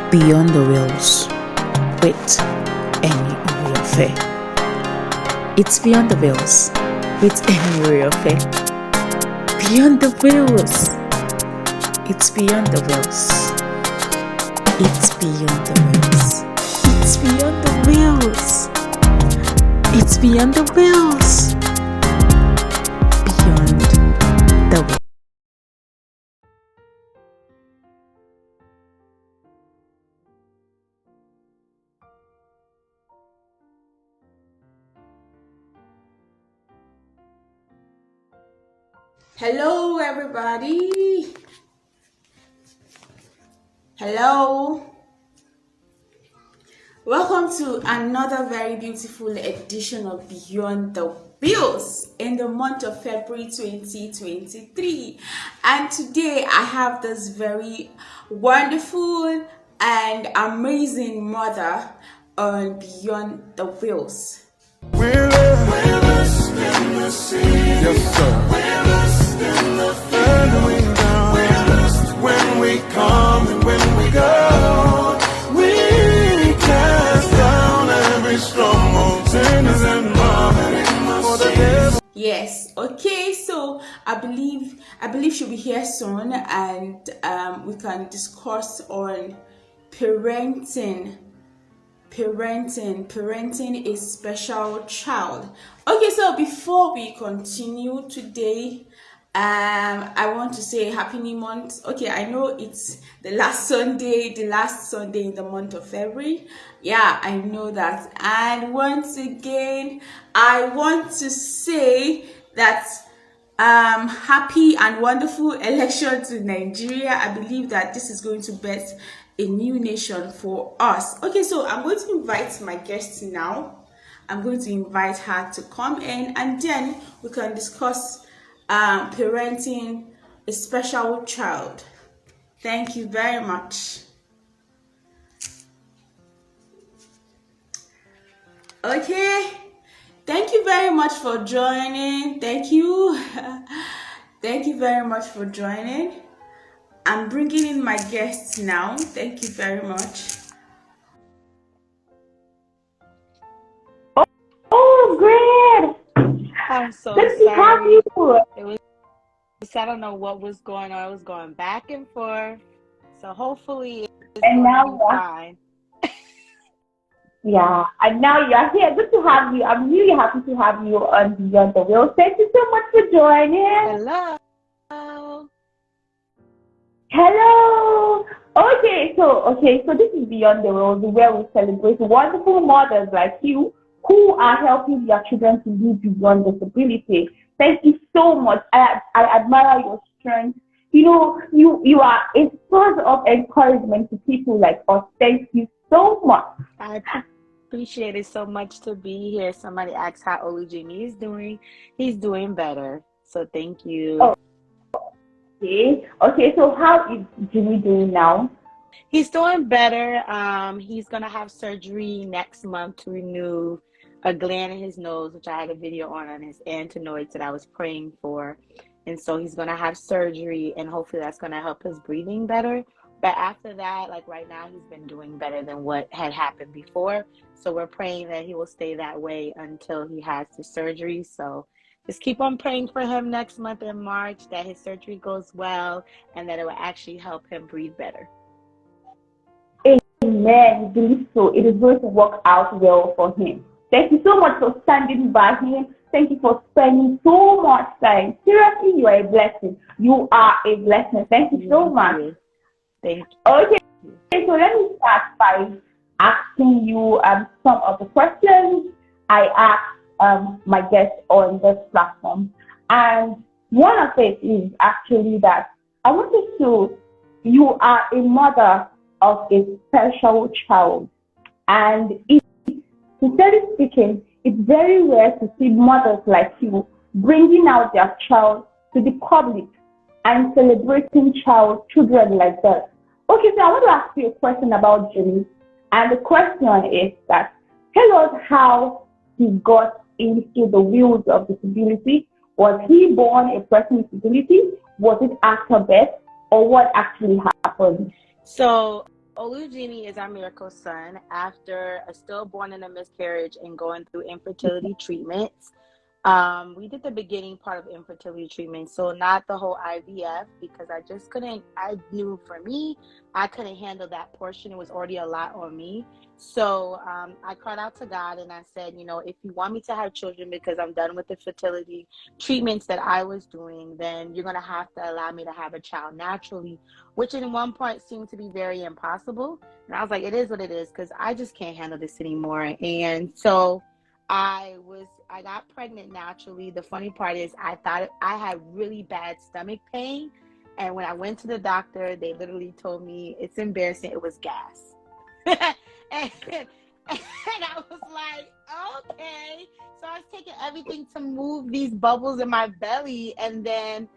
Beyond the Wheels with Eni Oriofe. It's Beyond the Wheels with Eni Oriofe. Beyond the Wheels. It's Beyond the Wheels. It's Beyond the Wheels. It's Beyond the Wheels. It's Beyond the Wheels. Beyond the Wheels. Hello, everybody. Hello. Welcome to another very beautiful edition of Beyond the Wheels in the month of February 2023. And today I have this very wonderful and amazing mother on Beyond the Wheels. We're lost in the sea. Yes, sir. We're lost in the field. We're lost when we come and when we go. We cast down every strong mountains and mountains for the devil. Yes, okay, so I believe she'll be here soon, and we can discuss on parenting a special child. Okay, so before we continue today, I want to say happy new month. Okay, I know it's the last Sunday in the month of February. Yeah, I know that. And once again, I want to say that happy and wonderful election to Nigeria. I believe that this is going to birth a new nation for us. Okay, so I'm going to invite my guest now. I'm going to invite her to come in, and then we can discuss parenting a special child. Thank you very much. Okay, thank you very much for joining. Thank you. Thank you very much for joining. I'm bringing in my guests now. Thank you very much. Oh, great! I'm so Good to have sorry. you. It was, I don't know what was going on. It was going back and forth. So hopefully it's And going now to be you're fine. Yeah, and now you're here. Good to have you. I'm really happy to have you on Beyond the Wheels. Thank you so much for joining. Hello. Hello. Okay, so this is Beyond the Wheels, where we celebrate wonderful mothers like you who are helping their children to live beyond disability. Thank you so much. I admire your strength. You know, you are a source of encouragement to people like us. Thank you so much. I appreciate it so much to be here. Somebody asked how Olu Jimmy is doing. He's doing better. So thank you. Oh. Okay, so how is Jimmy doing now? He's doing better. He's going to have surgery next month to remove a gland in his nose, which I had a video on his antenoids that I was praying for. And so he's going to have surgery, and hopefully that's going to help his breathing better. But after that, like right now, he's been doing better than what had happened before. So we're praying that he will stay that way until he has the surgery. So just keep on praying for him next month in March, that his surgery goes well and that it will actually help him breathe better. Amen. I believe so. It is going to work out well for him. Thank you so much for standing by him. Thank you for spending so much time. Seriously, you are a blessing. You are a blessing. Thank you so much. Thank you. Okay, so let me start by asking you some of the questions I asked my guests on this platform. And one of it is actually that I wanted to, you are a mother of a special child. And sincerely speaking, it's very rare to see mothers like you bringing out their child to the public and celebrating children like that. Okay, so I want to ask you a question about Jimmy. And the question is that, tell us how he got into the wheels of disability. Was he born a person with disability? Was it after birth? Or what actually happened? So Olujimi is our miracle son. After a stillborn and a miscarriage and going through infertility treatments, we did the beginning part of infertility treatment, so not the whole IVF, because I just couldn't. I knew for me, I couldn't handle that portion. It was already a lot on me. So I cried out to God and I said, you know, if you want me to have children because I'm done with the fertility treatments that I was doing, then you're going to have to allow me to have a child naturally, which in one part seemed to be very impossible. And I was like, it is what it is, because I just can't handle this anymore. And so I got pregnant naturally. The funny part is I thought I had really bad stomach pain. And when I went to the doctor, they literally told me, it's embarrassing, it was gas. and I was like, okay. So I was taking everything to move these bubbles in my belly. And then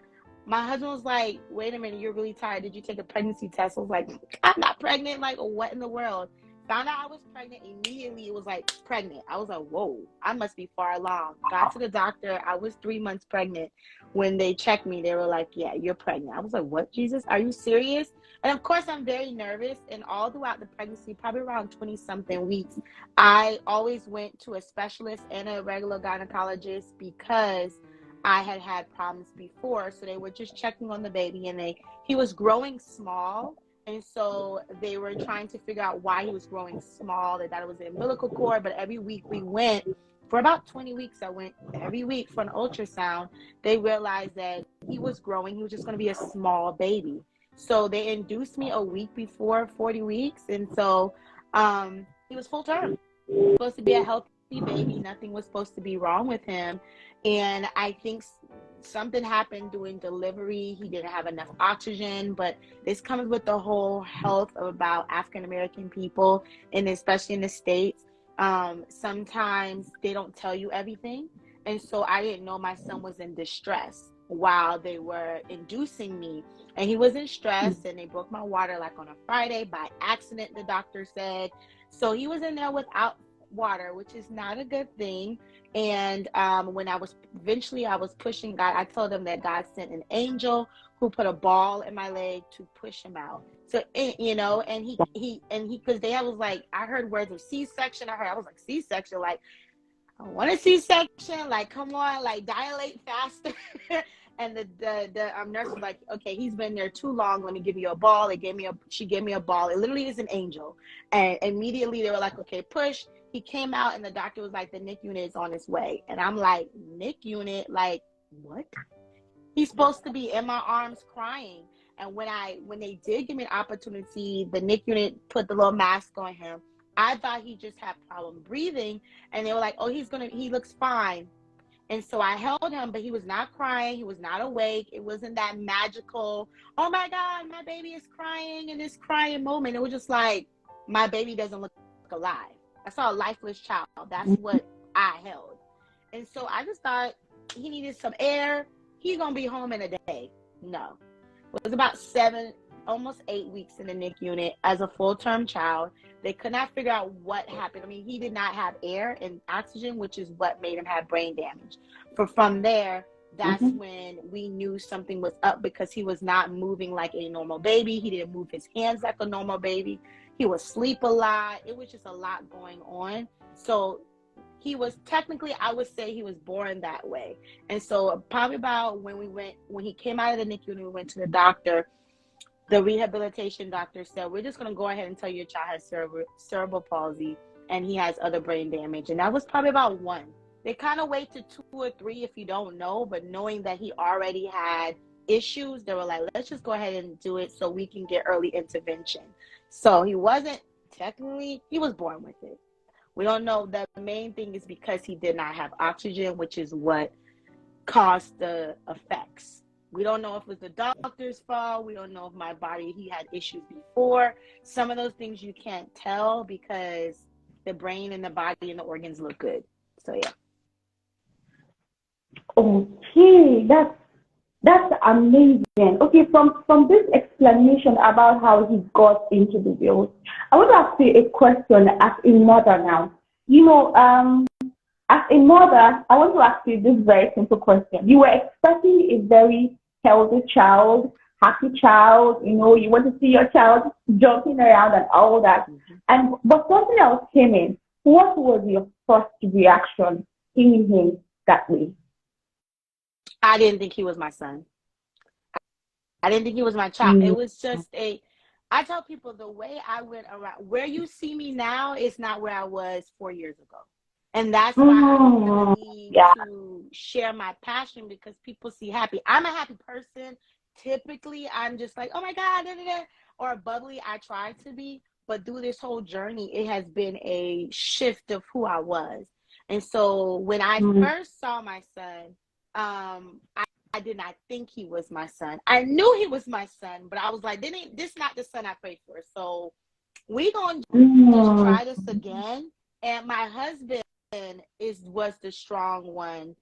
my husband was like, wait a minute, you're really tired. Did you take a pregnancy test? I was like, I'm not pregnant. Like, what in the world? Found out I was pregnant. Immediately, it was like, pregnant. I was like, whoa, I must be far along. Got to the doctor. I was 3 months pregnant. When they checked me, they were like, yeah, you're pregnant. I was like, what, Jesus? Are you serious? And of course, I'm very nervous. And all throughout the pregnancy, probably around 20-something weeks, I always went to a specialist and a regular gynecologist because I had had problems before. So they were just checking on the baby, and he was growing small. And so they were trying to figure out why he was growing small. They thought it was the umbilical cord, but every week we went, for about 20 weeks, I went every week for an ultrasound. They realized that he was growing. He was just going to be a small baby. So they induced me a week before 40 weeks. And so he was full term. He was supposed to be a healthy baby. Nothing was supposed to be wrong with him. And I think something happened during delivery. He didn't have enough oxygen, but this comes with the whole health about African-American people, and especially in the States. Sometimes they don't tell you everything. And so I didn't know my son was in distress while they were inducing me. And he was in stress, and they broke my water like on a Friday by accident, the doctor said. So he was in there without water, which is not a good thing. And when I was pushing God, I told him that God sent an angel who put a ball in my leg to push him out. So, you know, and he, because they was like, I heard words of C-section. I was like, C-section, like, I want a C-section, like, come on, like, dilate faster. And the nurse was like, okay, he's been there too long. Let me give you a ball. She gave me a ball. It literally is an angel. And immediately they were like, okay, push. He came out, and the doctor was like, the NIC unit is on its way. And I'm like, NIC unit? Like, what? He's supposed to be in my arms crying. And when they did give me an opportunity, the NIC unit put the little mask on him. I thought he just had problem breathing. And they were like, oh, he looks fine. And so I held him, but he was not crying. He was not awake. It wasn't that magical, oh my God, my baby is crying in this crying moment. It was just like, my baby doesn't look alive. I saw a lifeless child. That's what I held. And so I just thought he needed some air. He's going to be home in a day. No. It was about 7, almost 8 weeks in the NIC unit as a full-term child. They could not figure out what happened. I mean, he did not have air and oxygen, which is what made him have brain damage. From there, that's when we knew something was up, because he was not moving like a normal baby. He didn't move his hands like a normal baby. He would sleep a lot. It was just a lot going on. So he was technically, I would say he was born that way. And so probably about when he came out of the NIC unit, we went to the doctor. The rehabilitation doctor said, we're just going to go ahead and tell you your child has cerebral palsy and he has other brain damage. And that was probably about 1. They kind of wait to 2 or 3 if you don't know, but knowing that he already had issues, they were like, let's just go ahead and do it so we can get early intervention. So he wasn't technically, he was born with it. We don't know. The main thing is because he did not have oxygen, which is what caused the effects. We don't know if it was the doctor's fault. We don't know if he had issues before. Some of those things you can't tell because the brain and the body and the organs look good. So, yeah. Okay, that's amazing. Okay, from this explanation about how he got into the world, I want to ask you a question as a mother now. You know, as a mother, I want to ask you this very simple question. You were expecting a very healthy child. happy child, you want to see your child jumping around and all that. But something else came in. What was your first reaction seeing him that way? I didn't think he was my son. I didn't think he was my child. It was just I tell people the way I went around, where you see me now is not where I was 4 years ago. And that's why I need to share my passion, because people see happy. I'm a happy person. Typically, I'm just like, oh my God, da, da, da, or bubbly. I try to be. But through this whole journey, it has been a shift of who I was. And so when I first saw my son, I did not think he was my son. I knew he was my son, but I was like, this not the son I prayed for. So we gonna just try this again. And my husband was the strong one.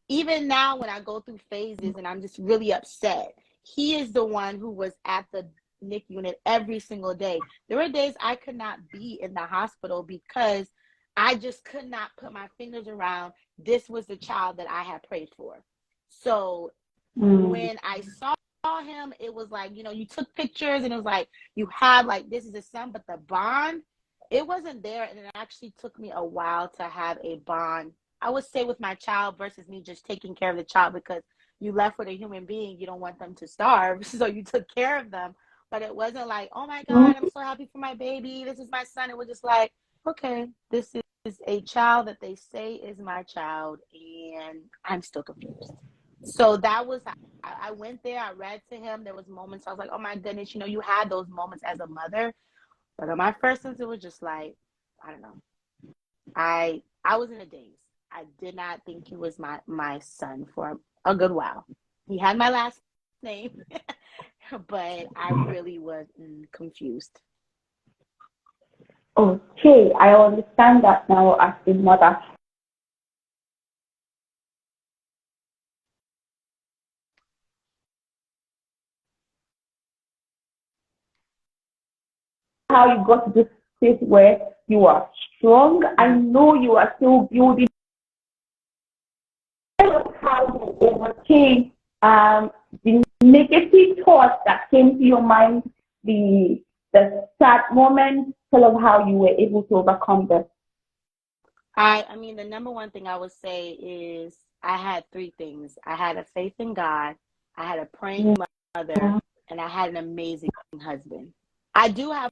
Even now when I go through phases and I'm just really upset, he is the one who was at the NICU unit every single day. There were days I could not be in the hospital because I just could not put my fingers around this was the child that I had prayed for. So when I saw him, it was like, you took pictures and it was like, you have like, this is a son, but the bond, it wasn't there. And it actually took me a while to have a bond, I would say, with my child versus me just taking care of the child, because you left with a human being, you don't want them to starve. So you took care of them. But it wasn't like, oh my God, I'm so happy for my baby, this is my son. It was just like, okay, this is a child that they say is my child, and I'm still confused. So that was, I went there, I read to him. There was moments I was like, oh my goodness, you had those moments as a mother. But on my first sense, it was just like, I don't know. I was in a daze. I did not think he was my son for a good while. He had my last name, but I really was confused. Okay, I understand that now as a mother. How you got to this place where you are strong. I know you are still building. How you overcame the negative thoughts that came to your mind, the sad moments. Tell us how you were able to overcome this. I mean, the number one thing I would say is I had three things. I had a faith in God, I had a praying mother, and I had an amazing husband. I do have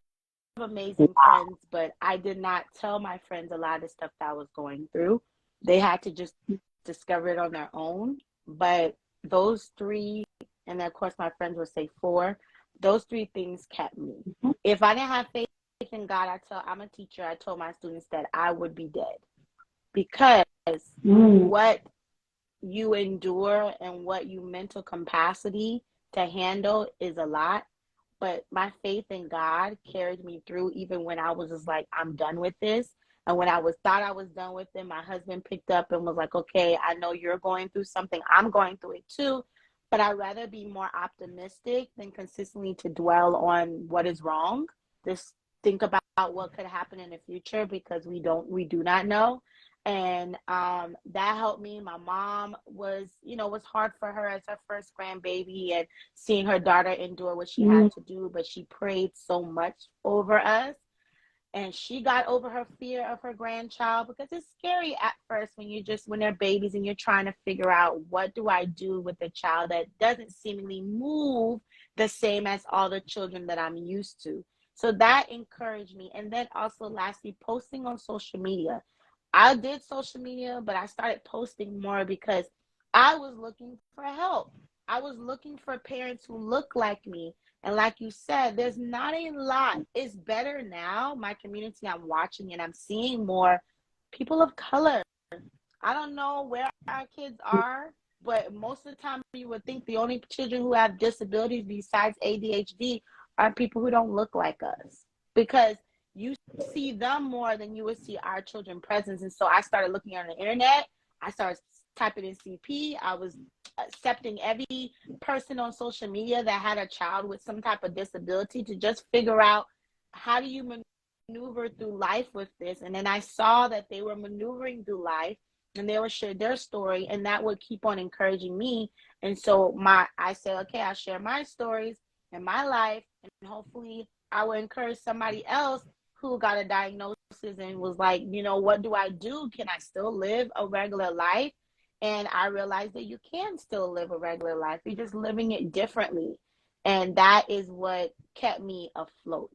amazing friends, but I did not tell my friends a lot of the stuff that I was going through. They had to just discover it on their own. But those three, and then of course my friends would say four, those three things kept me. If I didn't have faith in God, I'm a teacher, I told my students that I would be dead, because what you endure and what you mental capacity to handle is a lot. But my faith in God carried me through, even when I was just like, I'm done with this. And when I thought I was done with it, my husband picked up and was like, okay, I know you're going through something. I'm going through it too. But I'd rather be more optimistic than consistently to dwell on what is wrong. Just think about what could happen in the future, because we do not know. And that helped me. My mom was hard for her as her first grandbaby, and seeing her daughter endure what she had to do, but she prayed so much over us, and she got over her fear of her grandchild, because it's scary at first when they're babies and you're trying to figure out, what do I do with a child that doesn't seemingly move the same as all the children that I'm used to. So that encouraged me. And then also lastly, posting on social media. I did social media, but I started posting more because I was looking for help. I was looking for parents who look like me. And like you said, there's not a lot. It's better now. My community, I'm watching and I'm seeing more people of color. I don't know where our kids are, but most of the time you would think the only children who have disabilities besides ADHD are people who don't look like us, because you see them more than you would see our children presence. And so I started looking on the internet. I started typing in CP. I was accepting every person on social media that had a child with some type of disability, to just figure out, how do you maneuver through life with this? And then I saw that they were maneuvering through life, and they would share their story, and that would keep on encouraging me. And so I said, okay, I'll share my stories and my life, and hopefully I will encourage somebody else who got a diagnosis and was like, you know, what do I do? Can I still live a regular life? And I realized that you can still live a regular life. You're just living it differently. And that is what kept me afloat.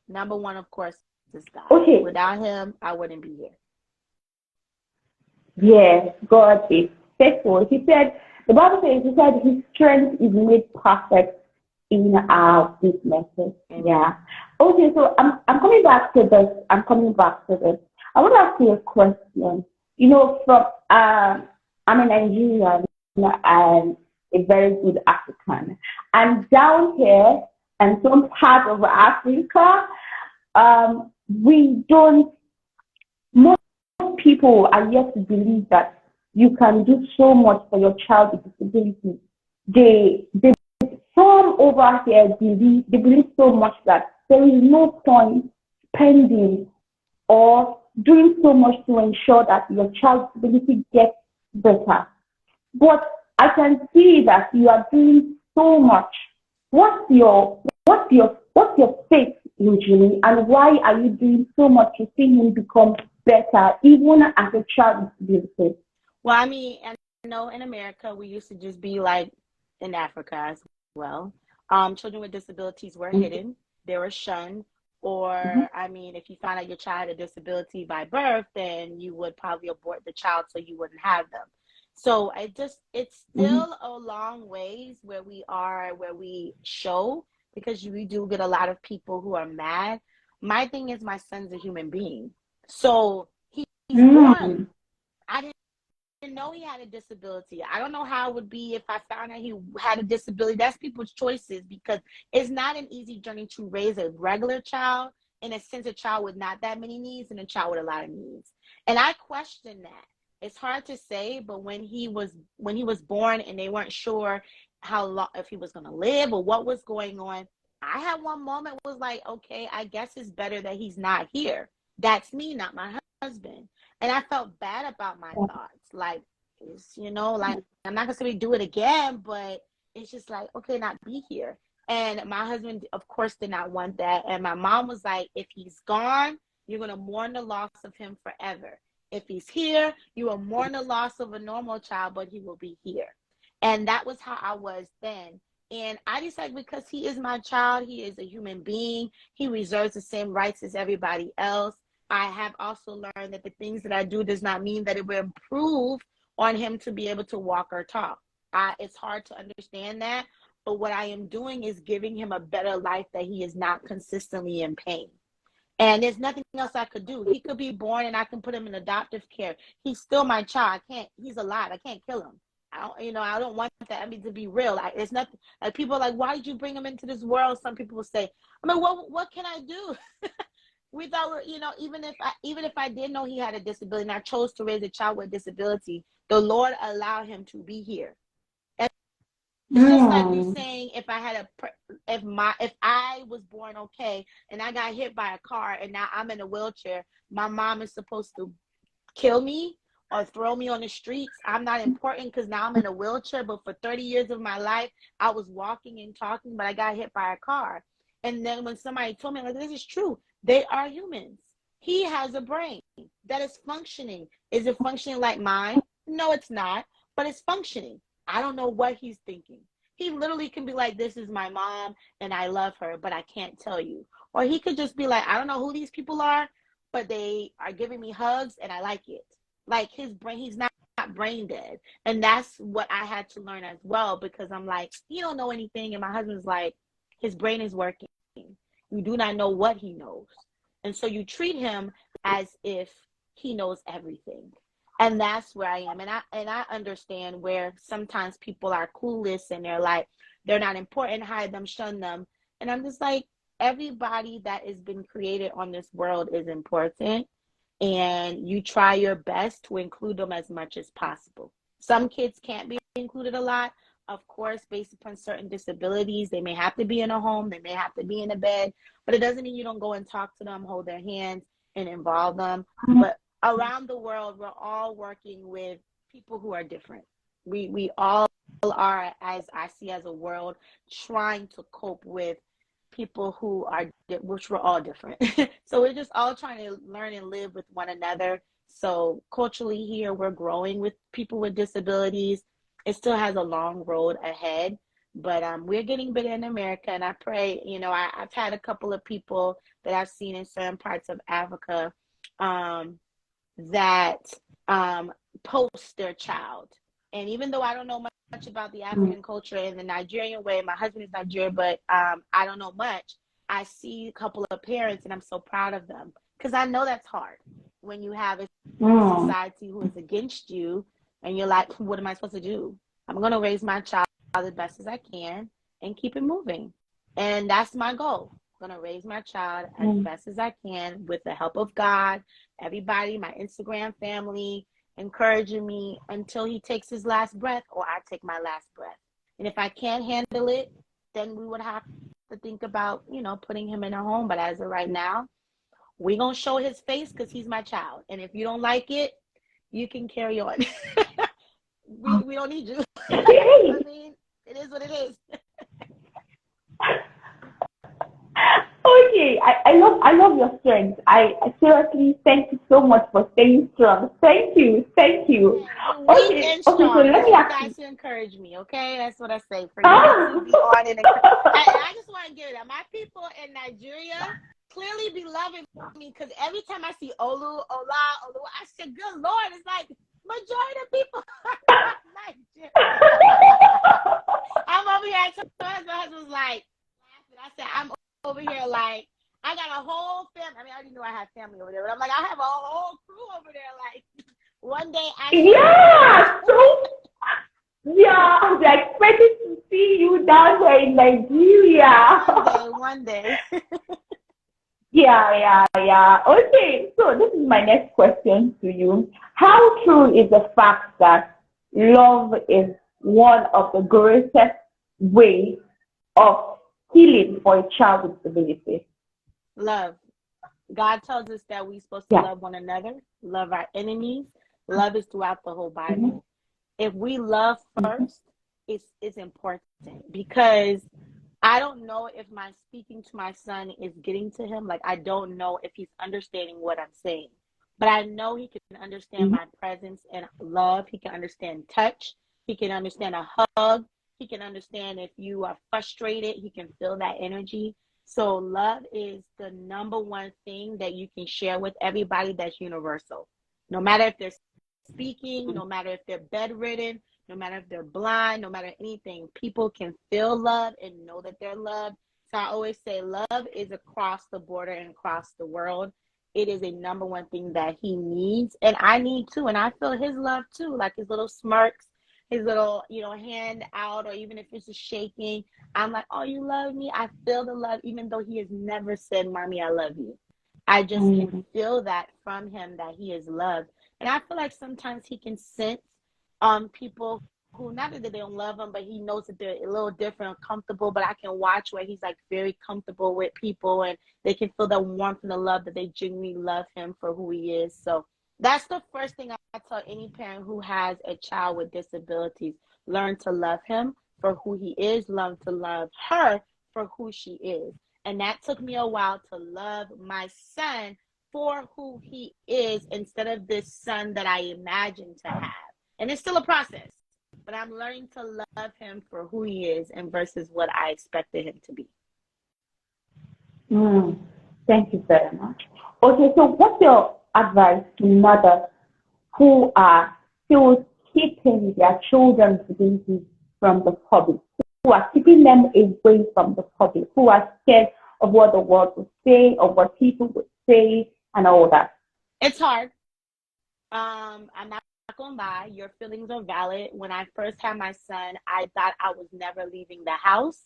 Number one, of course, is God. Okay. Without him, I wouldn't be here. Yes, God is faithful. He said, the Bible says, he said, his strength is made perfect in our weaknesses. Amen. Yeah. Okay, so I'm coming back to this. I want to ask you a question. You know, I'm a Nigerian and a very good African. And down here and some part of Africa, we don't, most people are yet to believe that you can do so much for your child with disability. Some over here believe so much that there is no point spending or doing so much to ensure that your child's ability gets better. But I can see that you are doing so much. What's your faith usually, and why are you doing so much to see him become better, even as a child with disability? Well, I mean, I know in America we used to just be like in Africa as well. Children with disabilities were hidden, they were shunned, or I mean, if you found out your child had a disability by birth, then you would probably abort the child so you wouldn't have them. So it's still a long ways where we show, because we do get a lot of people who are mad. My thing is, my son's a human being, so he's born. I didn't know he had a disability. I don't know how it would be if I found out he had a disability. That's people's choices, because it's not an easy journey to raise a regular child, in a sense, a child with not that many needs and a child with a lot of needs. And I question that. It's hard to say, but when he was born and they weren't sure how long, if he was going to live or what was going on, I had one moment was like, okay, I guess it's better that he's not here. That's me, not my husband. And I felt bad about my thoughts. Like, you know, like, I'm not going to say do it again, but it's just like, okay, not be here. And my husband, of course, did not want that. And my mom was like, if he's gone, you're going to mourn the loss of him forever. If he's here, you will mourn the loss of a normal child, but he will be here. And that was how I was then. And I decided, because he is my child, he is a human being, he reserves the same rights as everybody else. I have also learned that the things that I do does not mean that it will improve on him to be able to walk or talk. It's hard to understand that, but what I am doing is giving him a better life, that he is not consistently in pain. And there's nothing else I could do. He could be born and I can put him in adoptive care. He's still my child. He's alive. I can't kill him. I don't want that. I mean, to be real, like, it's nothing. Like, people are like, why did you bring him into this world? Some people will say, I mean, what can I do? Without, even if I did know he had a disability and I chose to raise a child with a disability, the Lord allowed him to be here. It's just like me saying, if I was born okay and I got hit by a car and now I'm in a wheelchair, my mom is supposed to kill me or throw me on the streets. I'm not important because now I'm in a wheelchair, but for 30 years of my life, I was walking and talking, but I got hit by a car. And then when somebody told me, like, this is true, they are humans. He has a brain that is functioning. Is it functioning like mine? No, it's not, but it's functioning. I don't know what he's thinking. He literally can be like, this is my mom and I love her, but I can't tell you. Or he could just be like, I don't know who these people are, but they are giving me hugs and I like it. Like, his brain, he's not brain dead. And that's what I had to learn as well, because I'm like, he don't know anything. And my husband's like, his brain is working. You do not know what he knows. And so you treat him as if he knows everything. And that's where I am. And I understand where sometimes people are clueless and they're like, they're not important, hide them, shun them. And I'm just like, everybody that has been created on this world is important. And you try your best to include them as much as possible. Some kids can't be included a lot. Of course, based upon certain disabilities, they may have to be in a home, they may have to be in a bed, but it doesn't mean you don't go and talk to them, hold their hands, and involve them. But around the world, we're all working with people who are different. We all are, as I see as a world, trying to cope with people who are, which we're all different. So we're just all trying to learn and live with one another. So culturally here, we're growing with people with disabilities. It still has a long road ahead, but we're getting better in America. And I pray, I've had a couple of people that I've seen in certain parts of Africa that post their child. And even though I don't know much about the African culture and the Nigerian way, my husband is Nigerian, but I don't know much. I see a couple of parents and I'm so proud of them, because I know that's hard when you have a society who is against you and you're like, what am I supposed to do? I'm going to raise my child as best as I can and keep it moving. And that's my goal. I'm going to raise my child as best as I can with the help of God, everybody, my Instagram family, encouraging me until he takes his last breath or I take my last breath. And if I can't handle it, then we would have to think about, putting him in a home. But as of right now, we're going to show his face because he's my child. And if you don't like it, you can carry on. we don't need you. I mean, it is what it is. Okay, I love your strength. I seriously thank you so much for staying strong. Thank you. Okay, so let me ask you guys to encourage me, okay? That's what I say for you to be on and I just want to give it up. My people in Nigeria clearly be loving me, because every time I see Olu, I said, good Lord, it's like majority of people are Nigerian. I'm over here. I told my husband was like laughing. I said, I'm over here like I got a whole family. I mean, I already knew I had family over there, but I'm like, I have a whole crew over there. Like one day they're expecting to see you down there in Nigeria. One day. Yeah. Okay, so this is my next question to you. How true is the fact that love is one of the greatest ways of healing for a child with disability? Love. God tells us that we're supposed to love one another, love our enemies. Love is throughout the whole Bible. If we love first, it's important, because I don't know if my speaking to my son is getting to him. Like, I don't know if he's understanding what I'm saying, but I know he can understand my presence and love. He can understand touch. He can understand a hug. He can understand if you are frustrated. He can feel that energy. So love is the number one thing that you can share with everybody that's universal. No matter if they're speaking, no matter if they're bedridden, no matter if they're blind, no matter anything, people can feel love and know that they're loved. So I always say love is across the border and across the world. It is a number one thing that he needs, and I need too. And I feel his love too, like his little smirks, his little, hand out, or even if it's just shaking. I'm like, oh, you love me? I feel the love, even though he has never said, Mommy, I love you. I just can feel that from him, that he is loved. And I feel like sometimes he can sense people who, not that they don't love him, but he knows that they're a little different, uncomfortable. But I can watch where he's like very comfortable with people, and they can feel the warmth and the love that they genuinely love him for who he is. So that's the first thing I tell any parent who has a child with disabilities. Learn to love him for who he is. Learn to love her for who she is. And that took me a while to love my son for who he is, instead of this son that I imagined to have. And it's still a process, but I'm learning to love him for who he is and versus what I expected him to be. Thank you very much. Okay, so what's your advice to mothers who are still keeping their children's disabilities from the public, who are keeping them away from the public, who are scared of what the world would say, of what people would say, and all that? It's hard. I'm not gonna lie, your feelings are valid. When I first had my son, I thought I was never leaving the house.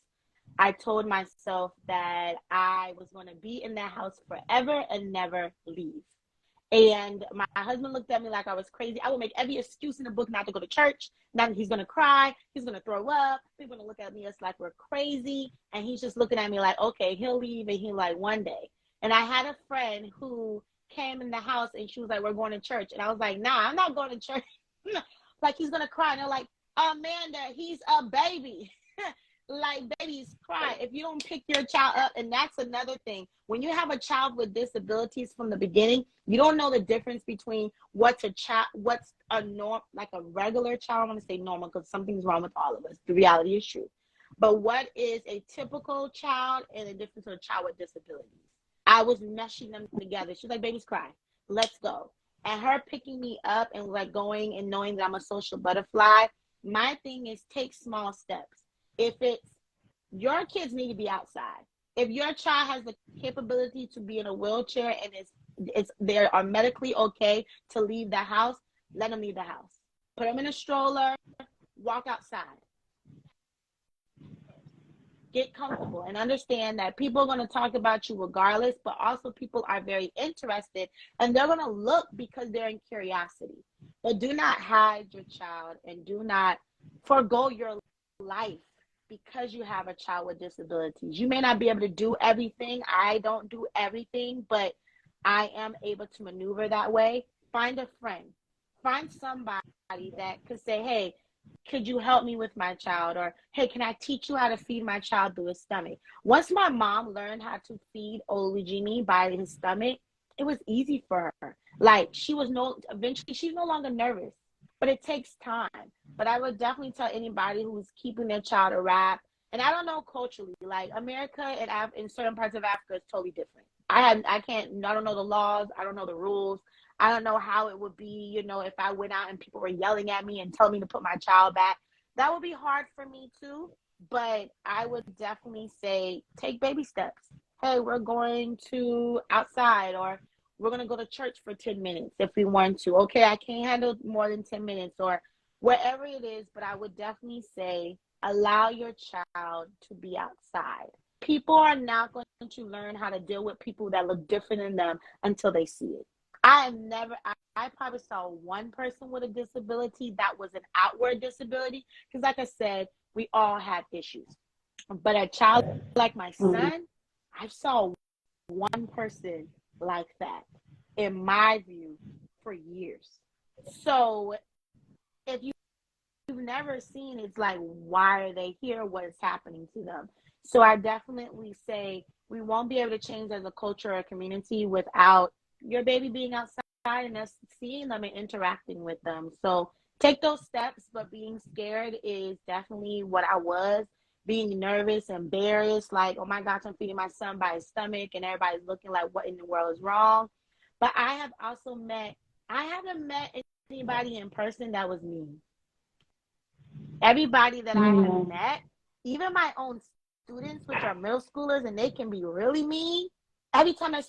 I told myself that I was going to be in that house forever and never leave. And my husband looked at me like I was crazy. I would make every excuse in the book not to go to church. Now he's going to cry. He's going to throw up. People going to look at me as like we're crazy. And he's just looking at me like, okay, he'll leave. And he'll like one day. And I had a friend who came in the house and she was like, we're going to church. And I was like, nah, I'm not going to church. Like, he's going to cry. And they're like, Amanda, he's a baby. Like, babies cry if you don't pick your child up. And that's another thing. When you have a child with disabilities from the beginning, you don't know the difference between what's a norm, like a regular child. I want to say normal because something's wrong with all of us. The reality is true. But what is a typical child and a difference of a child with disabilities? I was meshing them together. She's like, babies cry. Let's go. And her picking me up and like going and knowing that I'm a social butterfly, my thing is take small steps. If it's your kids need to be outside. If your child has the capability to be in a wheelchair and they are medically okay to leave the house, let them leave the house. Put them in a stroller, walk outside. Get comfortable and understand that people are going to talk about you regardless, but also people are very interested and they're going to look because they're in curiosity. But do not hide your child and do not forgo your life because you have a child with disabilities. You may not be able to do everything. I don't do everything, but I am able to maneuver that way. Find a friend. Find somebody that could say, hey, could you help me with my child? Or, hey, can I teach you how to feed my child through his stomach? Once my mom learned how to feed Olujimi by his stomach, it was easy for her. Like, eventually she's no longer nervous, but it takes time. But I would definitely tell anybody who's keeping their child a wrap. And I don't know culturally, like America and in certain parts of Africa is totally different. I don't know the laws. I don't know the rules. I don't know how it would be, if I went out and people were yelling at me and telling me to put my child back. That would be hard for me too. But I would definitely say, take baby steps. Hey, we're going to outside, or we're going to go to church for 10 minutes if we want to. Okay, I can't handle more than 10 minutes or wherever it is. But I would definitely say, allow your child to be outside. People are not going to learn how to deal with people that look different than them until they see it. I probably saw one person with a disability that was an outward disability. Because like I said, we all have issues. But a child like my son, I saw one person like that, in my view, for years. So if you've never seen, it's like, why are they here? What is happening to them? So I definitely say we won't be able to change as a culture or community without your baby being outside and us seeing them and interacting with them. So take those steps, but being scared is definitely what I was. Being nervous, embarrassed, like, oh my gosh, I'm feeding my son by his stomach and everybody's looking like, what in the world is wrong? But I haven't met anybody in person that was mean. Everybody that I have met, even my own students, which are middle schoolers, and they can be really mean. Every time I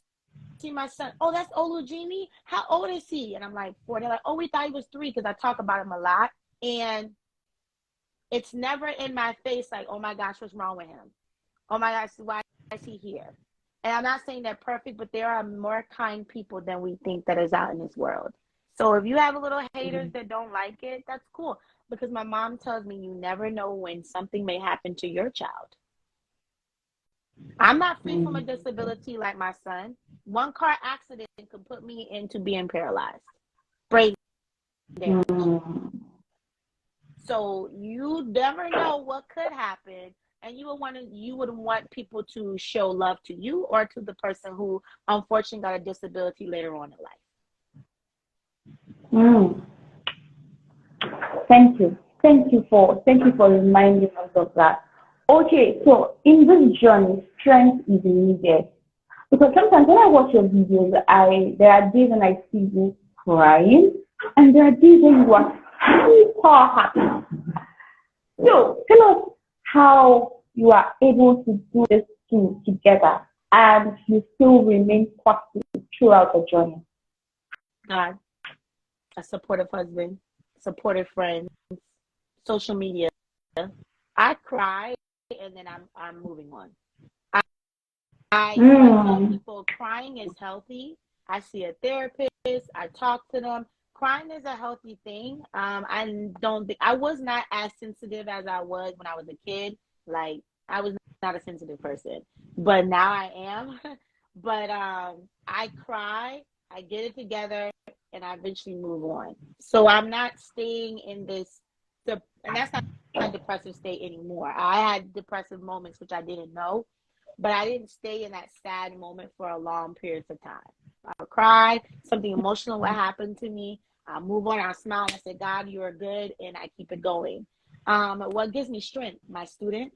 see my son, oh, that's Olujimi? How old is he? And I'm like 4. They're like, oh, we thought he was 3, because I talk about him a lot. And it's never in my face like, oh my gosh, what's wrong with him? Oh my gosh, why is he here? And I'm not saying they're perfect, but there are more kind people than we think that is out in this world. So if you have a little haters that don't like it, that's cool. Because my mom tells me you never know when something may happen to your child. I'm not free from a disability like my son. One car accident could put me into being paralyzed, brain damage. So you never know what could happen, and you would want people to show love to you or to the person who unfortunately got a disability later on in life. Thank you for reminding us of that. Okay, so in this journey, strength is needed. Because sometimes when I watch your videos, there are days when I see you crying, and there are days when you are super happy. So tell us how you are able to do this two together and you still remain positive throughout the journey. God, a supportive husband, supportive friends, social media. I cry and then I'm moving on. I tell people crying is healthy. I see a therapist. I talk to them. Crying is a healthy thing. I was not as sensitive as I was when I was a kid. Like, I was not a sensitive person, but now I am. But I cry. I get it together, and I eventually move on. So I'm not staying in this, and that's not a depressive state anymore. I had depressive moments, which I didn't know, but I didn't stay in that sad moment for a long period of time. I'll cry, something emotional will happen to me. I'll move on, I'll smile, and I say, God, you are good, and I keep it going. What gives me strength? My students.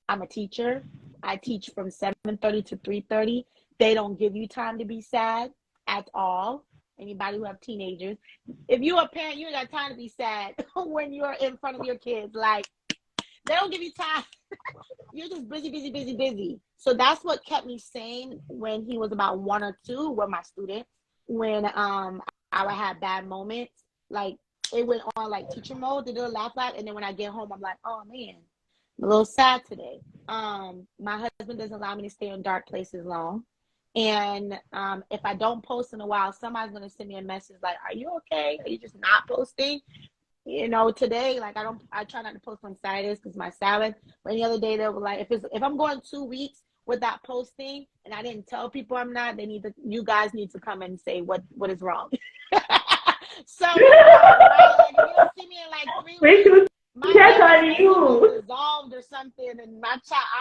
I'm a teacher. I teach from 7:30 to 3:30. They don't give you time to be sad at all. Anybody who have teenagers, if you're a parent, you ain't got time to be sad when you're in front of your kids. Like, they don't give you time. You're just busy, busy, busy, busy. So that's what kept me sane when he was about 1 or 2 were my students. When I would have bad moments, like it went on like teacher mode, to do a laugh out, and then when I get home, I'm like, oh man, I'm a little sad today. My husband doesn't allow me to stay in dark places long. And if I don't post in a while, somebody's gonna send me a message like, are you okay? Are you just not posting? You know, today, like I try not to post on Saturdays because my Sabbath. But any other day, they were like, if I'm going 2 weeks without posting and I didn't tell people I'm not, you guys need to come and say what is wrong. So right, like, if you don't see me in like 3 weeks, my check on you. dissolved or something, and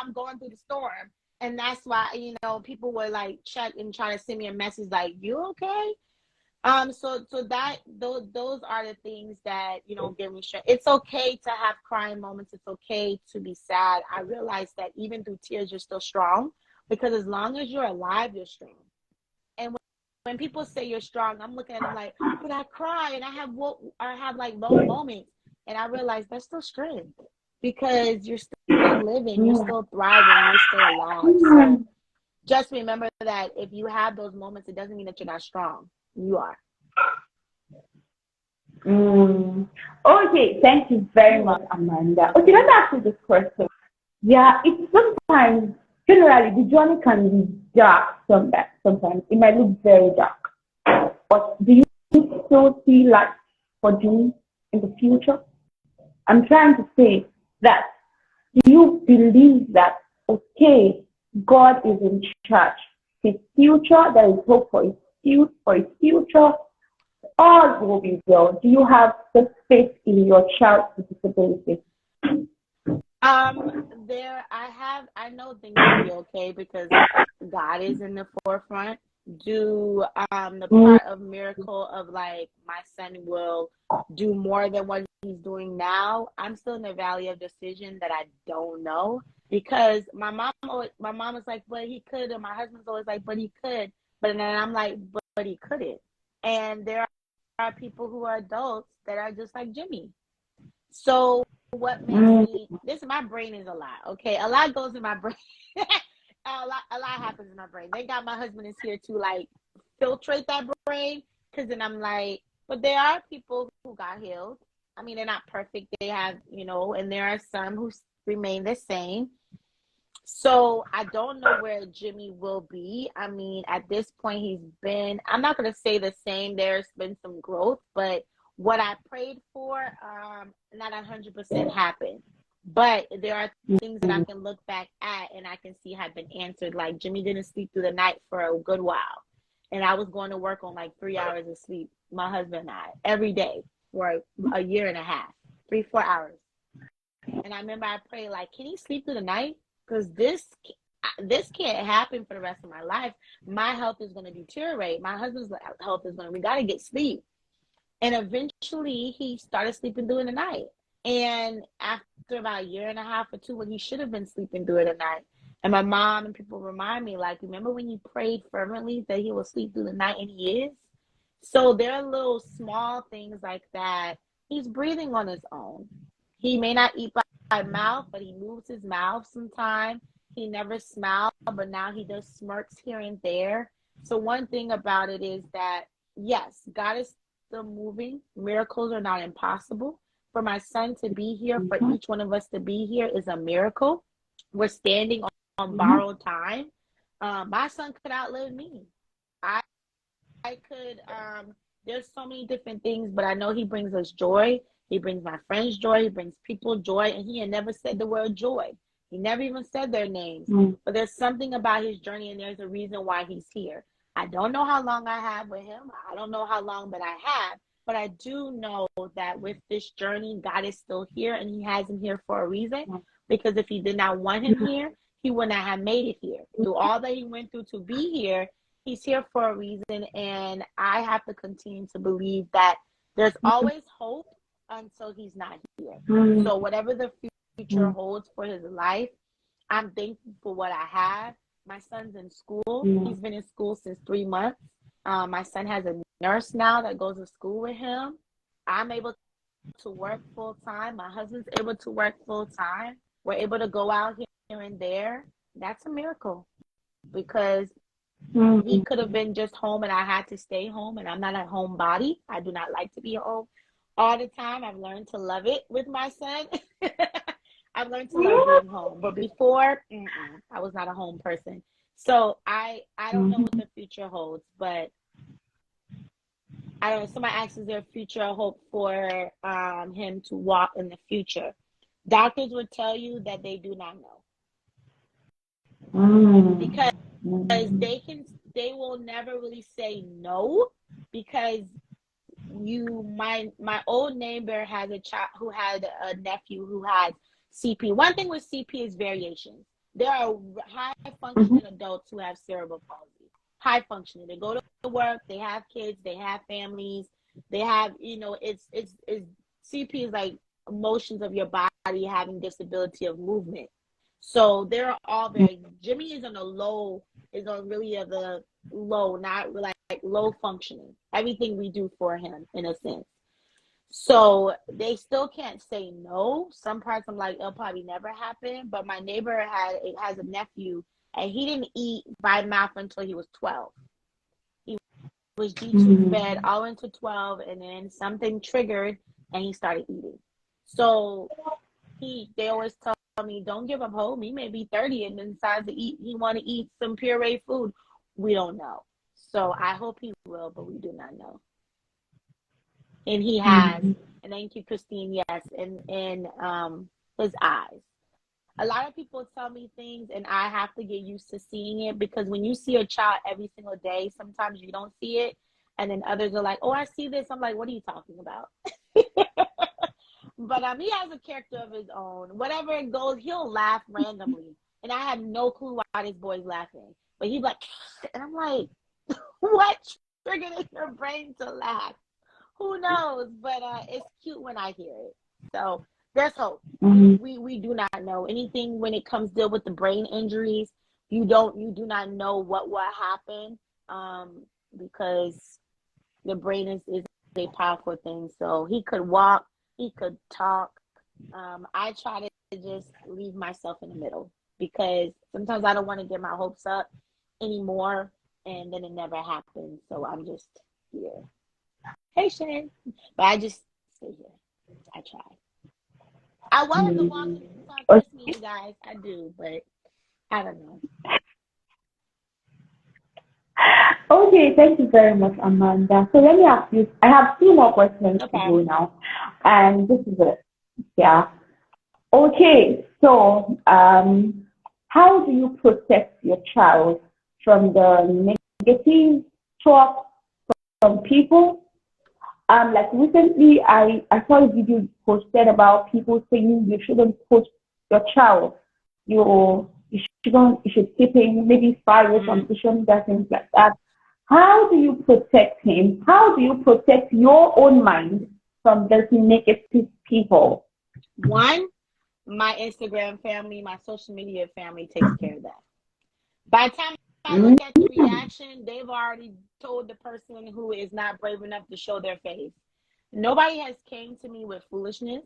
I'm going through the storm. And that's why, you know, people would like check and try to send me a message like, you okay? So that those are the things that, you know, give me strength. It's okay to have crying moments. It's okay to be sad. I realize that even through tears, you're still strong, because as long as you're alive, you're strong. And when people say you're strong, I'm looking at them like, but I cry and I have like low moments, and I realize that's still strength, because you're still living, you're still thriving, you're still alive. So just remember that if you have those moments, it doesn't mean that you're not strong. You are. Okay, thank you very much, Amanda. Okay, let me ask you this question. Yeah, it's sometimes, generally, the journey can be dark sometimes. It might look very dark. But do you still see light for you in the future? I'm trying to say that, do you believe that, okay, God is in charge? His future, there is hope for his future, all will be well. Do you have the faith in your child with disability? I know things will be okay because God is in the forefront. The part of miracle of like my son will do more than what he's doing now, I'm still in the valley of decision that I don't know, because my mom is like, but he could, and my husband's always like, but he could, but then I'm like, but he couldn't. And there are people who are adults that are just like Jimmy. So what makes me, my brain is a lot, okay? A lot goes in my brain. a lot happens in my brain. Thank God my husband is here to like filtrate that brain, because then I'm like, but there are people who got healed. I mean, they're not perfect. They have, you know, and there are some who remain the same. So I don't know where Jimmy will be. I mean, at this point, I'm not going to say the same. There's been some growth, but what I prayed for, not 100% happened. But there are things that I can look back at and I can see have been answered. Like Jimmy didn't sleep through the night for a good while. And I was going to work on like 3 hours of sleep, my husband and I, every day for a year and a half, 3-4 hours. And I remember I prayed like, can he sleep through the night? Because this can't happen for the rest of my life. My health is going to deteriorate. My husband's health is we got to get sleep. And eventually he started sleeping through the night. And after about a year and a half or 2, when he should have been sleeping through the night, and my mom and people remind me, like, remember when you prayed fervently that he will sleep through the night, and he is? So there are little small things like that. He's breathing on his own. He may not eat by mouth, but he moves his mouth sometimes. He never smiled, but now he does smirks here and there. So one thing about it is that, yes, God is still moving. Miracles are not impossible. For my son to be here, for each one of us to be here is a miracle. We're standing on borrowed time. My son could outlive me. I could, there's so many different things, but I know he brings us joy. He brings my friends joy. He brings people joy. And he had never said the word joy. He never even said their names. But there's something about his journey, and there's a reason why he's here. I don't know how long I have with him. I don't know how long that I have, but I do know that with this journey, God is still here, and he has him here for a reason. Because if he did not want him here, he would not have made it here. Through all that he went through to be here, he's here for a reason. And I have to continue to believe that there's always hope until he's not here. So whatever the future holds for his life, I'm thankful for what I have. My son's in school. He's been in school since 3 months. My son has a nurse now that goes to school with him. I'm able to work full time. My husband's able to work full time. We're able to go out here and there. That's a miracle, because he could have been just home and I had to stay home, and I'm not a homebody. I do not like to be home all the time. I've learned to love it with my son. I've learned to love being home. But before, I was not a home person. So I don't know what the future holds, but I don't know. Somebody asks, is there future hope for him to walk in the future? Doctors would tell you that they do not know. Because they will never really say no, because my old neighbor has a child who had a nephew who had CP. One thing with CP is variations. There are high functioning adults who have cerebral palsy. High functioning. They go to work, they have kids, they have families, they have, it's CP is like emotions of your body having disability of movement. So they're all very, Jimmy is on the low, not like low functioning. Everything we do for him in a sense. So they still can't say no. Some parts I'm like, it'll probably never happen. But my neighbor has a nephew, and he didn't eat by mouth until he was 12. He was G-tube fed all into 12, and then something triggered, and he started eating. So they always tell me, don't give up hope. He may be 30 and then decides to eat. He want to eat some pureed food. We don't know. So I hope he will, but we do not know. And he has, and thank you, Christine, yes, in his eyes. A lot of people tell me things, and I have to get used to seeing it, because when you see a child every single day, sometimes you don't see it, and then others are like, oh, I see this. I'm like, what are you talking about? But he has a character of his own. Whatever it goes, he'll laugh randomly, and I have no clue why this boy's laughing. But he's like, and I'm like, what triggered in your brain to laugh? Who knows? But it's cute when I hear it. So there's hope. We do not know anything when it comes deal with the brain injuries. You do not know what will happen, because the brain is a powerful thing. So he could walk, he could talk. I try to just leave myself in the middle, because sometimes I don't want to get my hopes up anymore, and then it never happens. So I'm just here. Patient. But I just stay here. I try. I wanted to walk with me, you guys. I do, but I don't know. Okay, thank you very much, Amanda. So let me ask you, I have 2 more questions to you now. And this is it. Yeah. Okay, so how do you protect your child from the negative talk from people? Like recently, I saw a video posted about people saying you shouldn't put your child, you should keep him maybe 5 years on social media, things like that. How do you protect him? How do you protect your own mind from those negative people? One, my Instagram family, my social media family takes care of that. By the time I look at the reaction, they've already told the person who is not brave enough to show their face. Nobody has came to me with foolishness.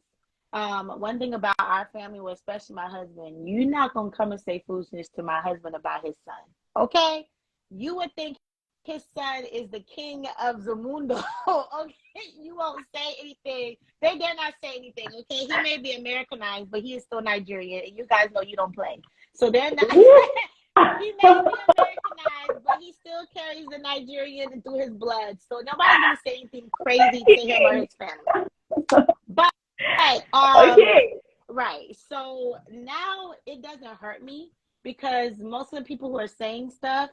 One thing about our family, well, especially my husband, you're not going to come and say foolishness to my husband about his son. Okay? You would think his son is the king of Zamundo. Okay? You won't say anything. They dare not say anything. Okay? He may be Americanized, but he is still Nigerian. And you guys know you don't play. So they're not. He may be Americanized, but he still carries the Nigerian through his blood. So nobody's going to say anything crazy to him or his family. But, right. So now it doesn't hurt me, because most of the people who are saying stuff,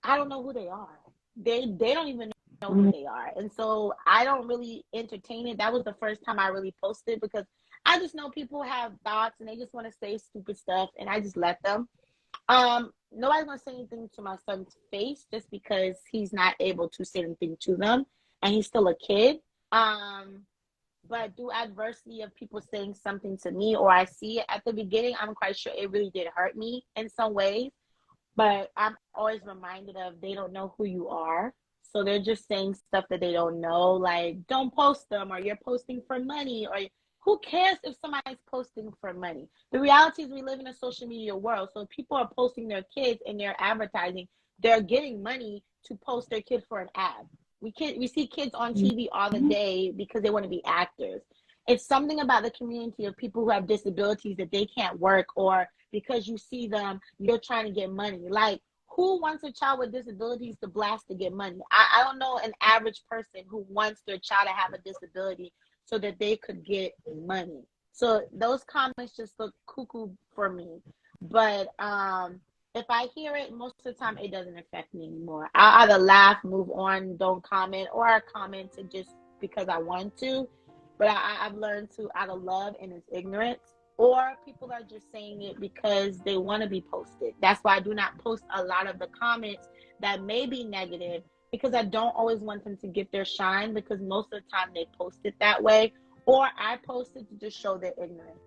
I don't know who they are. They don't even know who they are. And so I don't really entertain it. That was the first time I really posted, because I just know people have thoughts and they just want to say stupid stuff, and I just let them. Nobody's gonna say anything to my son's face just because he's not able to say anything to them, and he's still a kid. But through adversity of people saying something to me, or I see it at the beginning, I'm quite sure it really did hurt me in some ways. But I'm always reminded of, they don't know who you are. So they're just saying stuff that they don't know, like, don't post them, or you're posting for money, or who cares if somebody's posting for money? The reality is we live in a social media world. So if people are posting their kids and they're advertising, they're getting money to post their kid for an ad. We see kids on TV all the day because they want to be actors. It's something about the community of people who have disabilities that they can't work, or because you see them, you're trying to get money. Like, who wants a child with disabilities to blast to get money? I don't know an average person who wants their child to have a disability so that they could get money. So those comments just look cuckoo for me. But if I hear it, most of the time it doesn't affect me anymore. I'll either laugh, move on, don't comment, or I comment to just because I want to. But I've learned to, out of love and it's ignorance, or people are just saying it because they want to be posted. That's why I do not post a lot of the comments that may be negative, because I don't always want them to get their shine, because most of the time they post it that way, or I post it to just show their ignorance.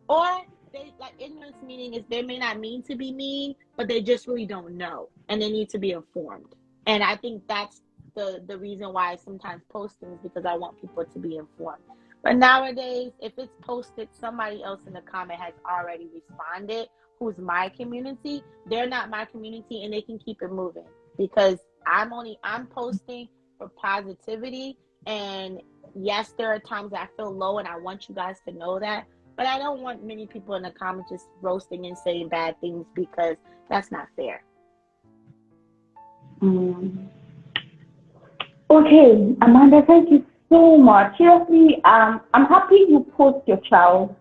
Or they, like, ignorance meaning is they may not mean to be mean, but they just really don't know, and they need to be informed. And I think that's the reason why I sometimes post things, because I want people to be informed. But nowadays, if it's posted, somebody else in the comment has already responded, who's my community. They're not my community, and they can keep it moving, because I'm posting for positivity. And yes, there are times that I feel low, and I want you guys to know that. But I don't want many people in the comments just roasting and saying bad things, because that's not fair. Okay, Amanda, thank you so much. Seriously, I'm happy you post your child.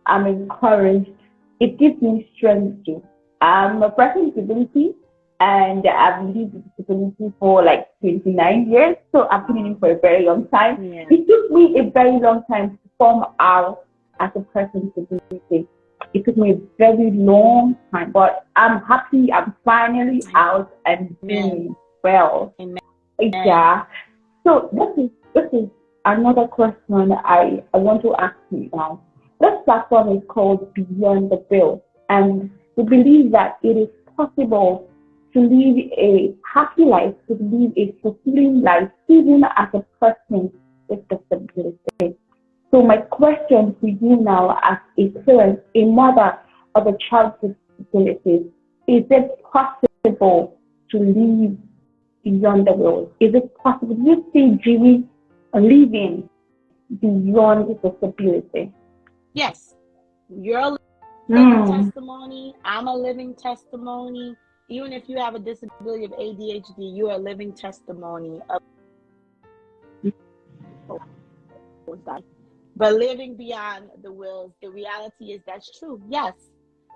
I'm encouraged. It gives me strength too. I'm a person with disability, and I've lived with disability for like 29 years. So I've been in it for a very long time. Yeah. It took me a very long time to form out as a person with disability. It took me a very long time, but I'm happy I'm finally out and doing well. Amen. Yeah. So this is another question I want to ask you now. This platform is called Beyond the Veil, and we believe that it is possible to live a happy life, to live a fulfilling life, even as a person with disability. So my question to you now, as a parent, a mother of a child with disabilities, is it possible to live beyond the world? Is it possible? Do you see Jimmy living beyond disability? Yes. You're a living testimony. I'm a living testimony. Even if you have a disability of ADHD, you are a living testimony of but living beyond the wills. The reality is that's true. Yes,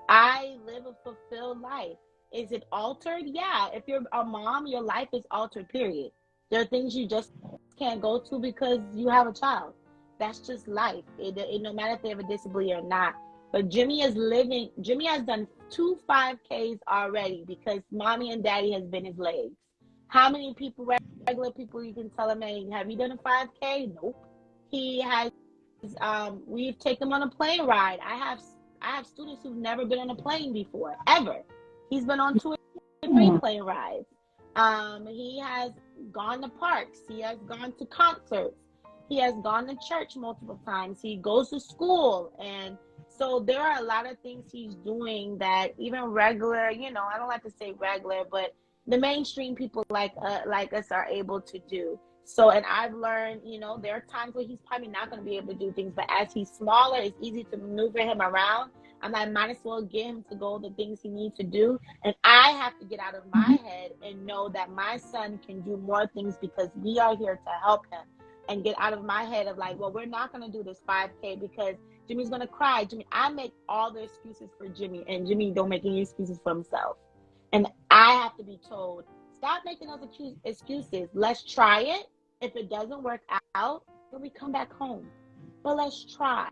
I live a fulfilled life. Is it altered? Yeah. If you're a mom, your life is altered, period. There are things you just can't go to because you have a child. That's just life. It no matter if they have a disability or not. But Jimmy has done 2 5Ks already because mommy and daddy has been his legs. How many people, regular people, you can tell him, hey, have you done a 5K? Nope. He has, we've taken him on a plane ride. I have students who've never been on a plane before, ever. He's been on 2 or 3 plane rides. He has gone to parks. He has gone to concerts. He has gone to church multiple times. He goes to school. And so there are a lot of things he's doing that even regular, I don't like to say regular, but the mainstream people like us are able to do. So, and I've learned, there are times where he's probably not going to be able to do things, but as he's smaller, it's easy to maneuver him around. And I might as well get him to go the things he needs to do. And I have to get out of my head and know that my son can do more things because we are here to help him. And get out of my head of like, well, we're not going to do this 5K because Jimmy's going to cry. I make all the excuses for Jimmy, and Jimmy don't make any excuses for himself. And I have to be told, Stop making those excuses. Let's try it. If it doesn't work out, then we come back home. But let's try.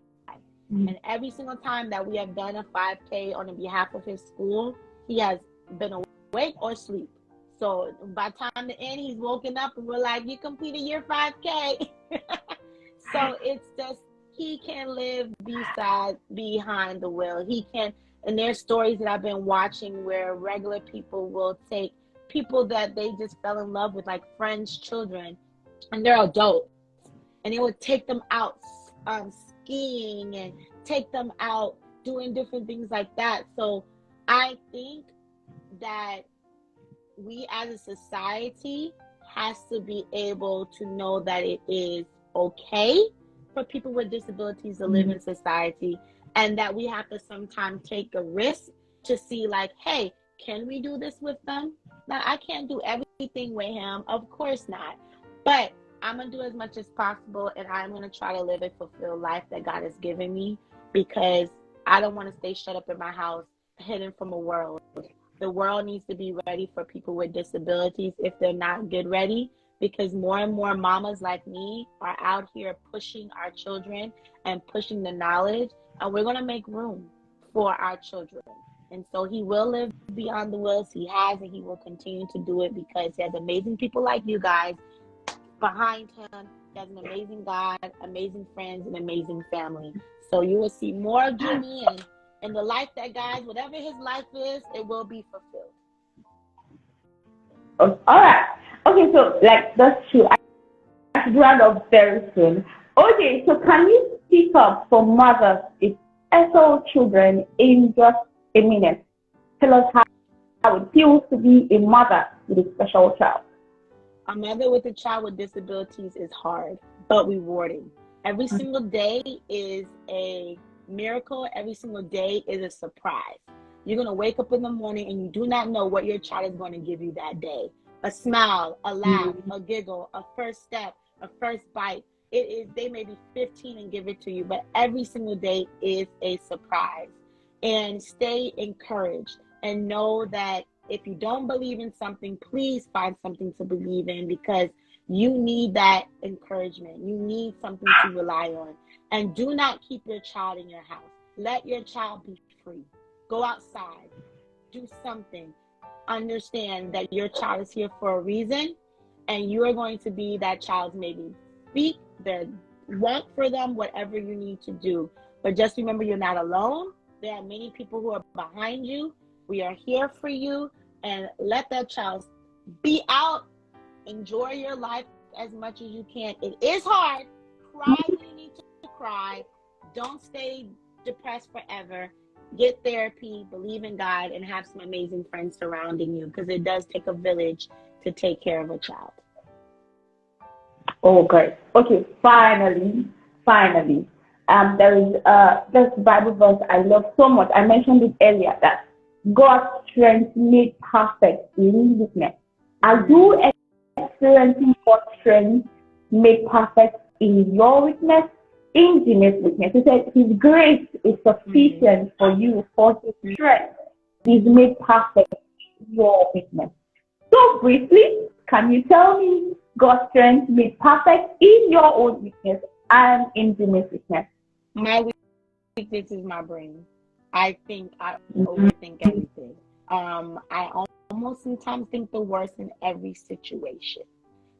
And every single time that we have done a 5K on behalf of his school, he has been awake or asleep. So by the time the end, he's woken up and we're like, you completed your 5K. So it's just, he can live behind the wheel. He can, and there's stories that I've been watching where regular people will take people that they just fell in love with, like friends' children, and they're adults, and they would take them out skiing and take them out doing different things like that. So I think that we as a society has to be able to know that it is okay for people with disabilities to live in society, and that we have to sometimes take a risk to see, like, hey, can we do this with them? Now, I can't do everything with him, of course not, but I'm going to do as much as possible, and I'm going to try to live a fulfilled life that God has given me, because I don't want to stay shut up in my house, hidden from the world. The world needs to be ready for people with disabilities if they're not good ready, because more and more mamas like me are out here pushing our children and pushing the knowledge, and we're going to make room for our children. And so he will live beyond the wills he has, and he will continue to do it because he has amazing people like you guys behind him. He has an amazing God, amazing friends, and amazing family. So you will see more of Jimmy, and the life that, guys, whatever his life is, it will be fulfilled. Oh, all right. Okay, so like that's true. I should round up very soon. Okay, so can you speak up for mothers with SO children in just a minute? Tell us how it feels to be a mother with a special child. A mother with a child with disabilities is hard, but rewarding. Every single day is a miracle. Every single day is a surprise. You're going to wake up in the morning and you do not know what your child is going to give you that day. A smile, a laugh, a giggle, a first step, a first bite. They may be 15 and give it to you, but every single day is a surprise. And stay encouraged and know that if you don't believe in something, please find something to believe in, because you need that encouragement. You need something to rely on. And do not keep your child in your house. Let your child be free. Go outside. Do something. Understand that your child is here for a reason, and you are going to be that child's maybe speak, walk for them, whatever you need to do. But just remember, you're not alone. There are many people who are behind you. We are here for you, and let that child be out. Enjoy your life as much as you can. It is hard. Cry when you need to cry. Don't stay depressed forever. Get therapy, believe in God, and have some amazing friends surrounding you, because it does take a village to take care of a child. Oh, great. Okay, finally, there is this Bible verse I love so much. I mentioned it earlier, that God's strength made perfect in weakness. Are you experiencing God's strength made perfect in your weakness? In Jimmy's weakness, he said his grace is sufficient for you, for his strength is made perfect in your weakness. So briefly, can you tell me God's strength made perfect in your own weakness and in Jimmy's weakness? My weakness is my brain. I think I overthink everything. I almost sometimes think the worst in every situation.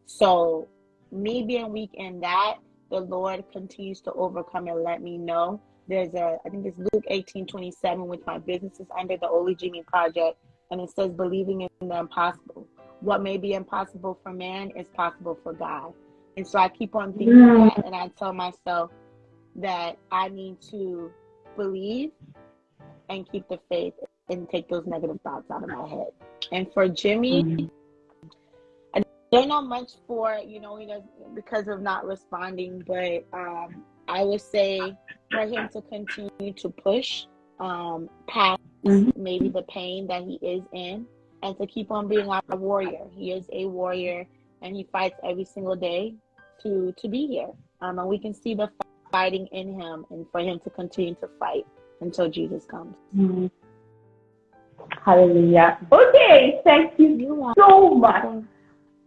So me being weak in that, the Lord continues to overcome and let me know. I think it's Luke 18:27, which my business is under, the Only Jimmy Project, and it says believing in the impossible. What may be impossible for man is possible for God. And so I keep on thinking that, and I tell myself that I need to believe and keep the faith and take those negative thoughts out of my head. And for Jimmy, I don't know much for, he does, because of not responding, but I would say for him to continue to push past maybe the pain that he is in, and to keep on being a warrior. He is a warrior, and he fights every single day to be here. And we can see the fighting in him, and for him to continue to fight until Jesus comes. Hallelujah. Okay, thank you so much.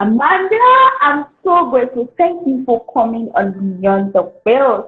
Amanda, I'm so grateful. Thank you for coming on Beyond the Veils.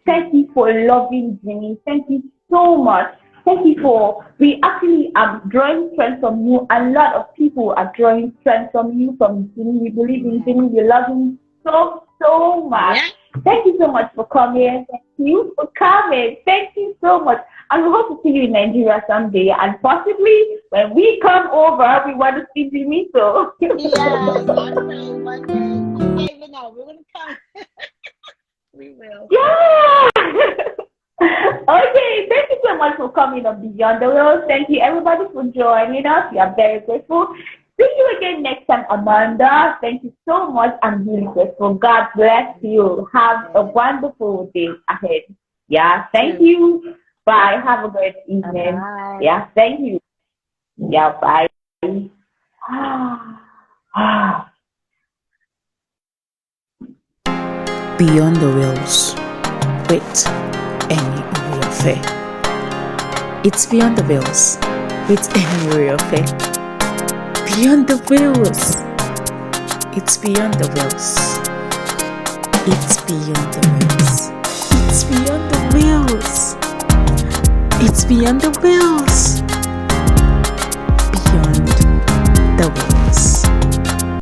Thank you for loving Jimmy. Thank you so much. Thank you for, we actually are drawing strength from you. A lot of people are drawing strength from you, from Jimmy. We believe in Jimmy. We love him so much. Yeah. Thank you so much for coming. Thank you for coming. Thank you so much. And we hope to see you in Nigeria someday. And possibly when we come over, we want to see Jimmy. So Yeah, one day. I'm saving now. We're gonna come. We will. yeah. Okay, thank you so much for coming on Beyond the World. Thank you everybody for joining us. We are very grateful. See you again next time, Amanda. Thank you so much. I'm really grateful. God bless you. Have a wonderful day ahead. Yeah, thank you. Bye. Have a great evening. Bye. Yeah, thank you. Yeah, bye. Beyond the Wheels with Eni Oriofe. It's Beyond the Wheels with Eni Oriofe. Beyond the Wheels. It's Beyond the Wheels. It's Beyond the Wheels. It's Beyond the Wheels. It's Beyond the Wheels.